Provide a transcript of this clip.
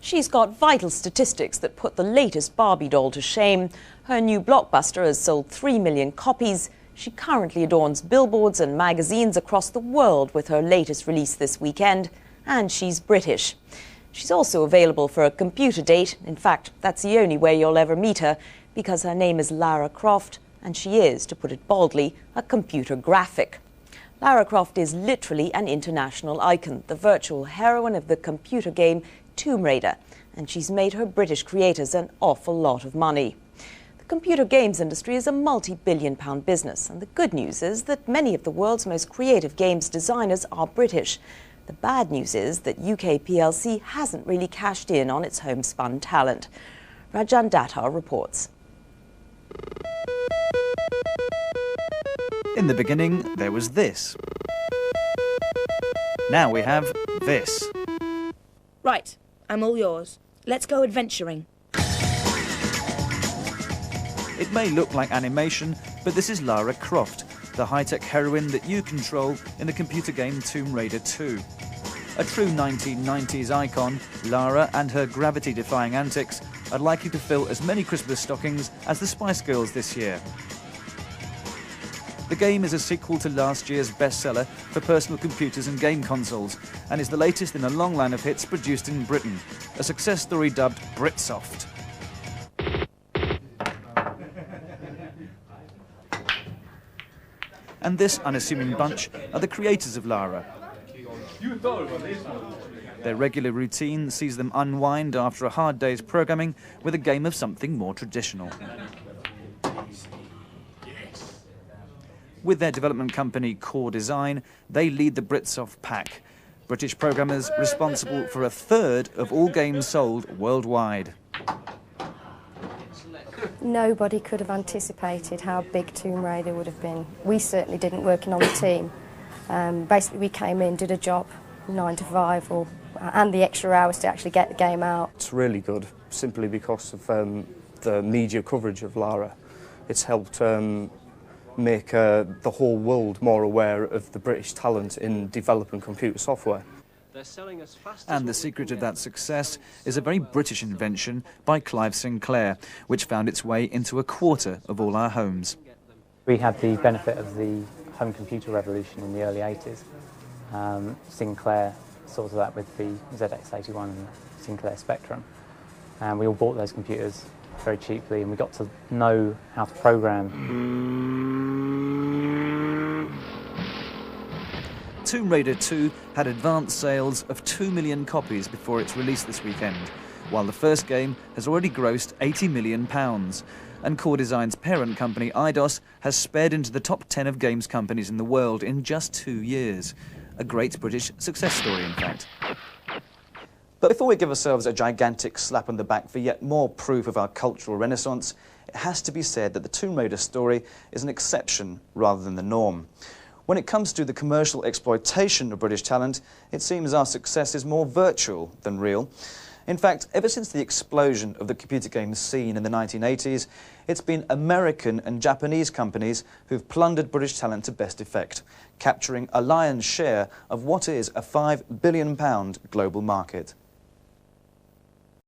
She's got vital statistics that put the latest Barbie doll to shame. Her new blockbuster has sold 3 million copies. She currently adorns billboards and magazines across the world with her latest release this weekend. And she's British. She's also available for a computer date. In fact, that's the only way you'll ever meet her, because her name is Lara Croft, and she is, to put it baldly, a computer graphic. Lara Croft is literally an international icon, the virtual heroine of the computer game Tomb Raider, and she's made her British creators an awful lot of money. The computer games industry is a multi-billion-pound business, and the good news is that many of the world's most creative games designers are British. The bad news is that UK PLC hasn't really cashed in on its homespun talent. Rajan Datar reports. In the beginning, there was this. Now we have this. Right, I'm all yours. Let's go adventuring. It may look like animation, but this is Lara Croft, the high-tech heroine that you control in the computer game Tomb Raider 2. A true 1990s icon, Lara and her gravity-defying antics are likely to fill as many Christmas stockings as the Spice Girls this year. The game is a sequel to last year's bestseller for personal computers and game consoles, and is the latest in a long line of hits produced in Britain, a success story dubbed Britsoft. And this unassuming bunch are the creators of Lara. Their regular routine sees them unwind after a hard day's programming with a game of something more traditional. With their development company Core Design, they lead the Britsoft pack, British programmers responsible for a third of all games sold worldwide. Nobody could have anticipated how big Tomb Raider would have been. We certainly didn't, working on the team. Basically, we came in, did a job, 9 to 5, and the extra hours to actually get the game out. It's really good, simply because of the media coverage of Lara. It's helped make the whole world more aware of the British talent in developing computer software. And the secret of that success is a very British invention by Clive Sinclair, which found its way into a quarter of all our homes. We had the benefit of the home computer revolution in the early 80s. Sinclair sorted that with the ZX81 and Sinclair Spectrum. And we all bought those computers very cheaply, and we got to know how to program. Tomb Raider 2 had advanced sales of 2 million copies before its release this weekend, while the first game has already grossed £80 million. And Core Design's parent company, Eidos, has sped into the top 10 of games companies in the world in just 2 years. A great British success story, in fact. But before we give ourselves a gigantic slap on the back for yet more proof of our cultural renaissance, it has to be said that the Tomb Raider story is an exception rather than the norm. When it comes to the commercial exploitation of British talent, it seems our success is more virtual than real. In fact, ever since the explosion of the computer game scene in the 1980s, it's been American and Japanese companies who've plundered British talent to best effect, capturing a lion's share of what is a £5 billion global market.